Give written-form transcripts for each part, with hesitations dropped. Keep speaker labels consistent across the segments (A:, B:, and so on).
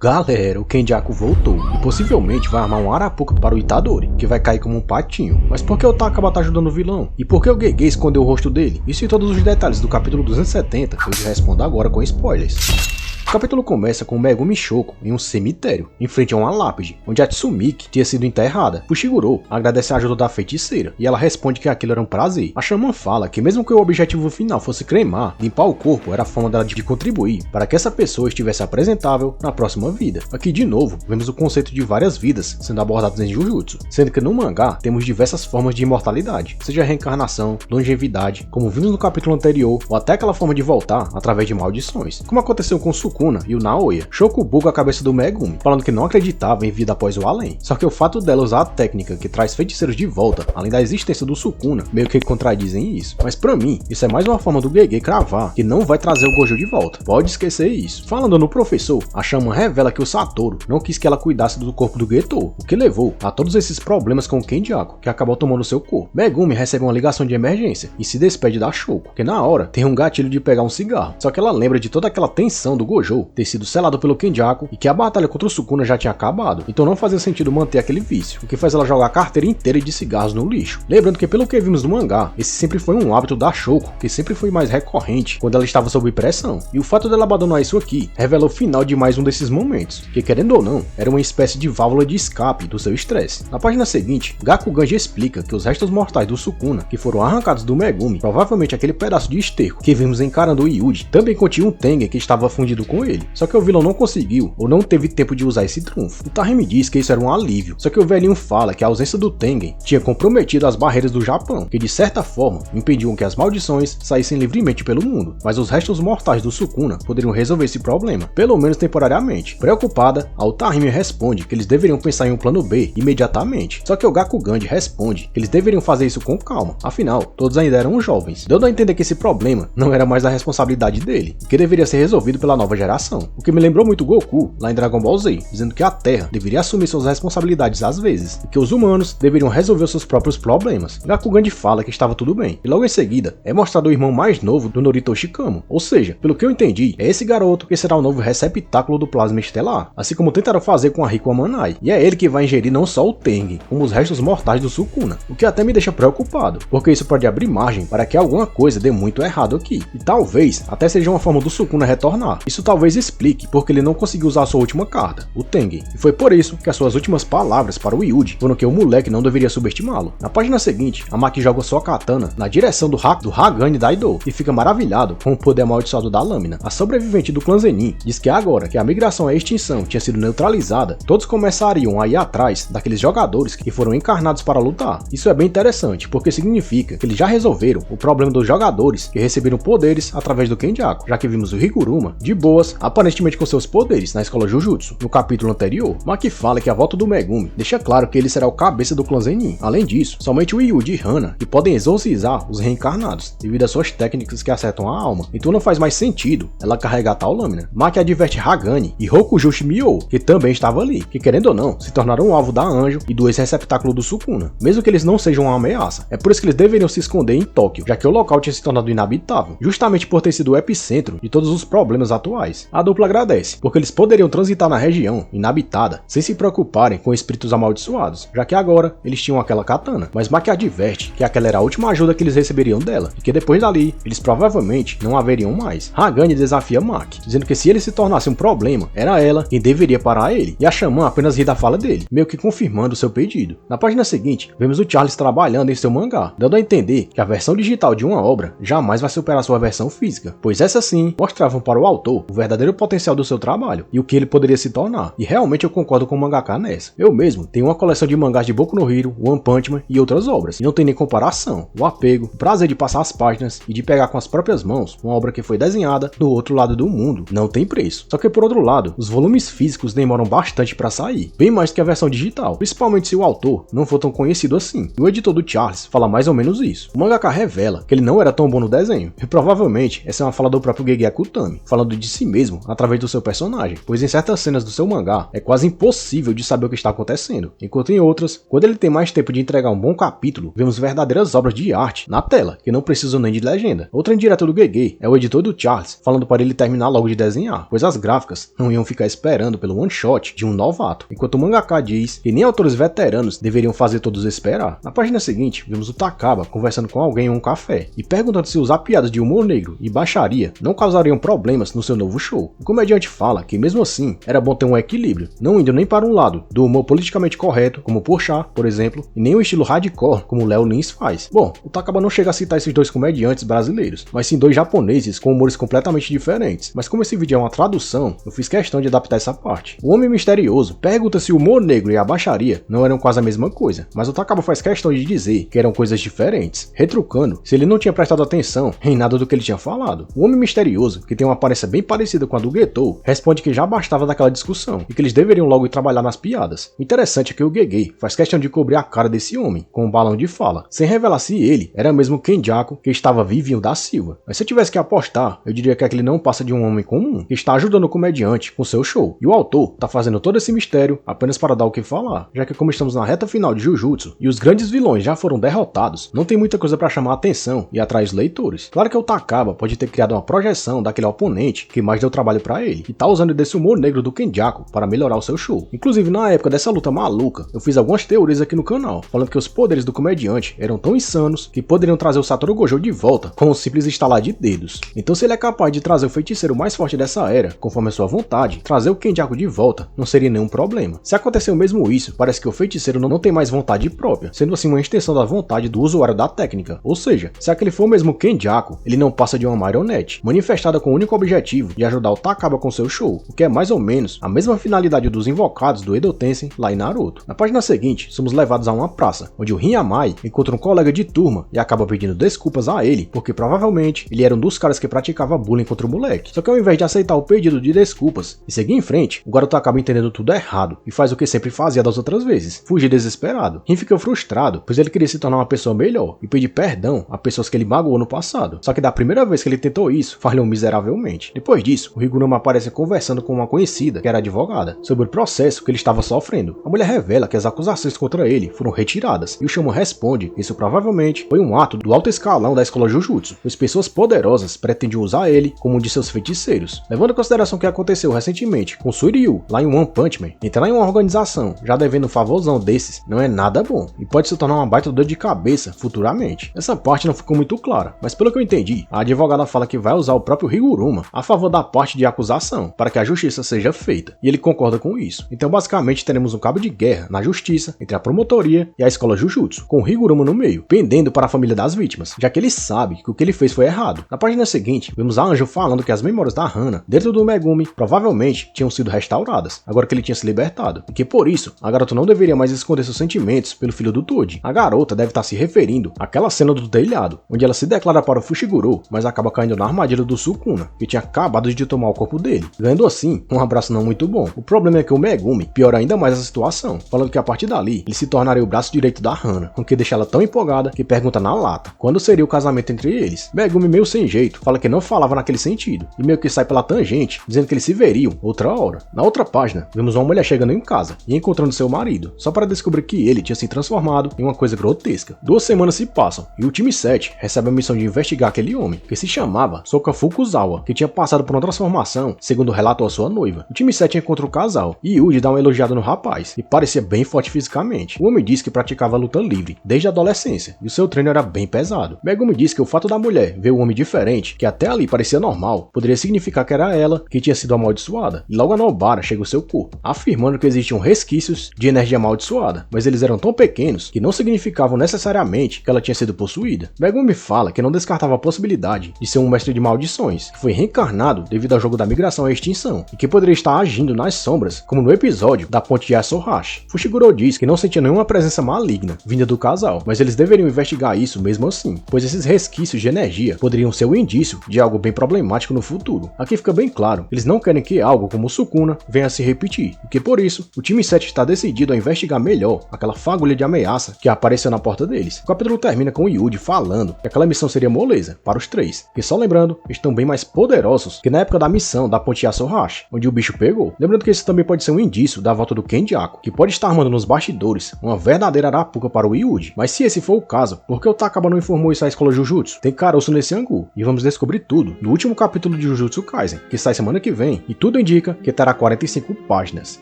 A: Galera, o Kenjaku voltou e possivelmente vai armar um arapuca para o Itadori, que vai cair como um patinho. Mas por que o Takaba tá ajudando o vilão? E por que o Gege escondeu o rosto dele? Isso e todos os detalhes do capítulo 270 eu te respondo agora com spoilers. O capítulo começa com Megumi Shoko em um cemitério, em frente a uma lápide, onde a Tsumiki tinha sido enterrada. Fushiguro agradece a ajuda da feiticeira, e ela responde que aquilo era um prazer. A Xamã fala que mesmo que o objetivo final fosse cremar, limpar o corpo era a forma dela de contribuir para que essa pessoa estivesse apresentável na próxima vida. Aqui de novo, vemos o conceito de várias vidas sendo abordados em Jujutsu, sendo que no mangá temos diversas formas de imortalidade, seja reencarnação, longevidade, como vimos no capítulo anterior, ou até aquela forma de voltar através de maldições, como aconteceu com Sukuna e o Naoya. Shoko buga a cabeça do Megumi, falando que não acreditava em vida após o além. Só que o fato dela usar a técnica que traz feiticeiros de volta, além da existência do Sukuna, meio que contradizem isso. Mas pra mim, isso é mais uma forma do Gege cravar que não vai trazer o Gojo de volta. Pode esquecer isso. Falando no professor, a Xamã revela que o Satoru não quis que ela cuidasse do corpo do Getou, o que levou a todos esses problemas com o Kenjaku, que acabou tomando seu corpo. Megumi recebe uma ligação de emergência e se despede da Shoko, que na hora tem um gatilho de pegar um cigarro. Só que ela lembra de toda aquela tensão do Gojo ter sido selado pelo Kenjaku e que a batalha contra o Sukuna já tinha acabado, então não fazia sentido manter aquele vício, o que faz ela jogar a carteira inteira de cigarros no lixo. Lembrando que pelo que vimos no mangá, esse sempre foi um hábito da Shoko, que sempre foi mais recorrente quando ela estava sob pressão, e o fato dela abandonar isso aqui revela o final de mais um desses momentos, que querendo ou não, era uma espécie de válvula de escape do seu estresse. Na página seguinte, Gakuganji explica que os restos mortais do Sukuna, que foram arrancados do Megumi, provavelmente aquele pedaço de esterco que vimos encarando o Yuji, também continha um Tengen que estava fundido com ele. Só que o vilão não conseguiu, ou não teve tempo de usar esse trunfo. O Tahimi diz que isso era um alívio, só que o velhinho fala que a ausência do Tengen tinha comprometido as barreiras do Japão, que de certa forma impediam que as maldições saíssem livremente pelo mundo, mas os restos mortais do Sukuna poderiam resolver esse problema, pelo menos temporariamente. Preocupada, a Tahimi responde que eles deveriam pensar em um plano B imediatamente, só que o Gakuganji responde que eles deveriam fazer isso com calma, afinal, todos ainda eram jovens, dando a entender que esse problema não era mais a responsabilidade dele, e que deveria ser resolvido pela nova geração, o que me lembrou muito Goku lá em Dragon Ball Z, dizendo que a Terra deveria assumir suas responsabilidades às vezes, e que os humanos deveriam resolver seus próprios problemas. Gakuganji fala que estava tudo bem, e logo em seguida é mostrado o irmão mais novo do Norito Shikamo, ou seja, pelo que eu entendi, é esse garoto que será o novo receptáculo do plasma estelar, assim como tentaram fazer com a Riku Amanai, e é ele que vai ingerir não só o Tengen, como os restos mortais do Sukuna, o que até me deixa preocupado, porque isso pode abrir margem para que alguma coisa dê muito errado aqui, e talvez até seja uma forma do Sukuna retornar. Isso talvez explique porque ele não conseguiu usar sua última carta, o Tengen, e foi por isso que as suas últimas palavras para o Yuji foram que o moleque não deveria subestimá-lo. Na página seguinte, a Maki joga sua katana na direção do Hagane Daido e fica maravilhado com o poder amaldiçoado da lâmina. A sobrevivente do clã Zenin diz que agora que a migração à extinção tinha sido neutralizada, todos começariam a ir atrás daqueles jogadores que foram encarnados para lutar. Isso é bem interessante, porque significa que eles já resolveram o problema dos jogadores que receberam poderes através do Kenjaku, já que vimos o Higuruma de boas, aparentemente com seus poderes na escola Jujutsu, no capítulo anterior. Maki fala que a volta do Megumi deixa claro que ele será o cabeça do clã Zenin. Além disso, somente o Yuji e Hana que podem exorcizar os reencarnados, devido às suas técnicas que acertam a alma, então não faz mais sentido ela carregar tal lâmina. Maki adverte Hagane e Rokujushi Mio, que também estava ali, que querendo ou não, se tornaram um alvo da Anjo e do ex-receptáculo do Sukuna, mesmo que eles não sejam uma ameaça. É por isso que eles deveriam se esconder em Tóquio, já que o local tinha se tornado inabitável, justamente por ter sido o epicentro de todos os problemas atuais. A dupla agradece, porque eles poderiam transitar na região inabitada sem se preocuparem com espíritos amaldiçoados, já que agora eles tinham aquela katana, mas Maki adverte que aquela era a última ajuda que eles receberiam dela, e que depois dali, eles provavelmente não haveriam mais. Hagane desafia Maki, dizendo que se ele se tornasse um problema, era ela quem deveria parar ele, e a Xamã apenas ri da fala dele, meio que confirmando seu pedido. Na página seguinte, vemos o Charles trabalhando em seu mangá, dando a entender que a versão digital de uma obra jamais vai superar sua versão física, pois essa sim mostravam para o autor o verdadeiro potencial do seu trabalho e o que ele poderia se tornar, e realmente eu concordo com o mangaka nessa. Eu mesmo tenho uma coleção de mangás de Boku no Hero, One Punch Man e outras obras, e não tem nem comparação. O apego, o prazer de passar as páginas e de pegar com as próprias mãos uma obra que foi desenhada do outro lado do mundo não tem preço. Só que por outro lado, os volumes físicos demoram bastante para sair, bem mais do que a versão digital, principalmente se o autor não for tão conhecido assim. E o editor do Charles fala mais ou menos isso. O mangaka revela que ele não era tão bom no desenho, e provavelmente essa é uma fala do próprio Gege Akutami, falando de si mesmo através do seu personagem, pois em certas cenas do seu mangá é quase impossível de saber o que está acontecendo, enquanto em outras, quando ele tem mais tempo de entregar um bom capítulo, vemos verdadeiras obras de arte na tela, que não precisam nem de legenda. Outra indireta do Gege é o editor do Charles falando para ele terminar logo de desenhar, pois as gráficas não iam ficar esperando pelo one shot de um novato, enquanto o mangaka diz que nem autores veteranos deveriam fazer todos esperar. Na página seguinte, vemos o Takaba conversando com alguém em um café e perguntando se usar piadas de humor negro e baixaria não causariam problemas no seu novo show. O comediante fala que mesmo assim era bom ter um equilíbrio, não indo nem para um lado do humor politicamente correto, como Porchat, por exemplo, e nem o estilo hardcore, como Léo Lins faz. Bom, o Takaba não chega a citar esses dois comediantes brasileiros, mas sim dois japoneses com humores completamente diferentes. Mas como esse vídeo é uma tradução, eu fiz questão de adaptar essa parte. O Homem Misterioso pergunta se o humor negro e a baixaria não eram quase a mesma coisa, mas o Takaba faz questão de dizer que eram coisas diferentes, retrucando se ele não tinha prestado atenção em nada do que ele tinha falado. O Homem Misterioso, que tem uma aparência bem parecida com a do Getou, responde que já bastava daquela discussão e que eles deveriam logo ir trabalhar nas piadas. O interessante é que o Gege faz questão de cobrir a cara desse homem com um balão de fala, sem revelar se ele era mesmo o Kenjaku que estava vivinho da Silva. Mas se eu tivesse que apostar, eu diria que aquele não passa de um homem comum que está ajudando o comediante com seu show. E o autor tá fazendo todo esse mistério apenas para dar o que falar, já que como estamos na reta final de Jujutsu e os grandes vilões já foram derrotados, não tem muita coisa para chamar a atenção e atrair os leitores. Claro que o Takaba pode ter criado uma projeção daquele oponente que mais deu trabalho para ele, e tá usando desse humor negro do Kenjaku para melhorar o seu show. Inclusive, na época dessa luta maluca, eu fiz algumas teorias aqui no canal, falando que os poderes do comediante eram tão insanos que poderiam trazer o Satoru Gojo de volta com um simples estalar de dedos. Então, se ele é capaz de trazer o feiticeiro mais forte dessa era, conforme a sua vontade, trazer o Kenjaku de volta não seria nenhum problema. Se aconteceu mesmo isso, parece que o feiticeiro não tem mais vontade própria, sendo assim uma extensão da vontade do usuário da técnica. Ou seja, se aquele for mesmo Kenjaku, ele não passa de uma marionete, manifestada com o único objetivo de ajudar o Takaba com seu show, o que é mais ou menos a mesma finalidade dos invocados do Edo Tensei lá em Naruto. Na página seguinte, somos levados a uma praça, onde o Hinamai encontra um colega de turma e acaba pedindo desculpas a ele, porque provavelmente ele era um dos caras que praticava bullying contra o moleque. Só que ao invés de aceitar o pedido de desculpas e seguir em frente, o garoto acaba entendendo tudo errado e faz o que sempre fazia das outras vezes, fugir desesperado. Rin fica frustrado, pois ele queria se tornar uma pessoa melhor e pedir perdão a pessoas que ele magoou no passado. Só que da primeira vez que ele tentou isso, falhou miseravelmente. Depois disso, o Higuruma aparece conversando com uma conhecida, que era advogada, sobre o processo que ele estava sofrendo. A mulher revela que as acusações contra ele foram retiradas, e o Shaman responde que isso provavelmente foi um ato do alto escalão da escola Jujutsu, pois pessoas poderosas pretendiam usar ele como um de seus feiticeiros. Levando em consideração o que aconteceu recentemente com Suiryu, lá em One Punch Man, entrar em uma organização já devendo um favorzão desses não é nada bom, e pode se tornar uma baita dor de cabeça futuramente. Essa parte não ficou muito clara, mas pelo que eu entendi, a advogada fala que vai usar o próprio Higuruma a favor da parte de acusação, para que a justiça seja feita, e ele concorda com isso. Então basicamente teremos um cabo de guerra na justiça entre a promotoria e a escola Jujutsu, com o Higuruma no meio, pendendo para a família das vítimas, já que ele sabe que o que ele fez foi errado. Na página seguinte, vemos a Anjo falando que as memórias da Hana dentro do Megumi provavelmente tinham sido restauradas, agora que ele tinha se libertado, e que por isso a garota não deveria mais esconder seus sentimentos pelo filho do Toji. A garota deve estar se referindo àquela cena do telhado, onde ela se declara para o Fushiguro, mas acaba caindo na armadilha do Sukuna, que tinha acabado de tomar o corpo dele, ganhando assim um abraço não muito bom. O problema é que o Megumi piora ainda mais a situação, falando que a partir dali ele se tornaria o braço direito da Hana, com que deixa ela tão empolgada que pergunta na lata quando seria o casamento entre eles. Megumi, meio sem jeito, fala que não falava naquele sentido, e meio que sai pela tangente, dizendo que eles se veriam outra hora. Na outra página, vemos uma mulher chegando em casa e encontrando seu marido, só para descobrir que ele tinha se transformado em uma coisa grotesca. 2 semanas se passam, e o time 7 recebe a missão de investigar aquele homem, que se chamava Soka Fukuzawa, que tinha passado por uma transformação, segundo relatou a sua noiva. O time 7 encontra o casal, e Yuji dá uma elogiada no rapaz, e parecia bem forte fisicamente. O homem diz que praticava luta livre, desde a adolescência, e o seu treino era bem pesado. Megumi diz que o fato da mulher ver o homem diferente, que até ali parecia normal, poderia significar que era ela que tinha sido amaldiçoada, e logo a Nobara chega ao seu corpo, afirmando que existiam resquícios de energia amaldiçoada, mas eles eram tão pequenos que não significavam necessariamente que ela tinha sido possuída. Megumi fala que não descartava a possibilidade de ser um mestre de maldições, que foi reencarnado devido ao jogo da migração à extinção, e que poderia estar agindo nas sombras, como no episódio da ponte de Asohashi. Fushiguro diz que não sentia nenhuma presença maligna vinda do casal, mas eles deveriam investigar isso mesmo assim, pois esses resquícios de energia poderiam ser o indício de algo bem problemático no futuro. Aqui fica bem claro, eles não querem que algo como o Sukuna venha a se repetir, e que por isso, o time 7 está decidido a investigar melhor aquela fagulha de ameaça que apareceu na porta deles. O capítulo termina com o Yuji falando que aquela missão seria moleza para os três, que só lembrando, estão bem mais poderosos que na na época da missão da Ponte Yasuhashi, onde o bicho pegou. Lembrando que esse também pode ser um indício da volta do Kenjaku, que pode estar armando nos bastidores uma verdadeira arapuca para o Yuji. Mas se esse for o caso, por que o Takaba não informou isso à escola Jujutsu? Tem caroço nesse angu, e vamos descobrir tudo no último capítulo de Jujutsu Kaisen, que sai semana que vem, e tudo indica que terá 45 páginas,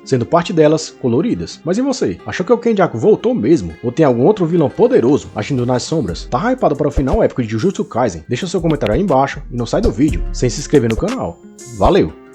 A: sendo parte delas coloridas. Mas e você? Achou que o Kenjaku voltou mesmo? Ou tem algum outro vilão poderoso agindo nas sombras? Tá hypado para o final épico de Jujutsu Kaisen? Deixa seu comentário aí embaixo e não sai do vídeo sem se inscrever no canal. Valeu!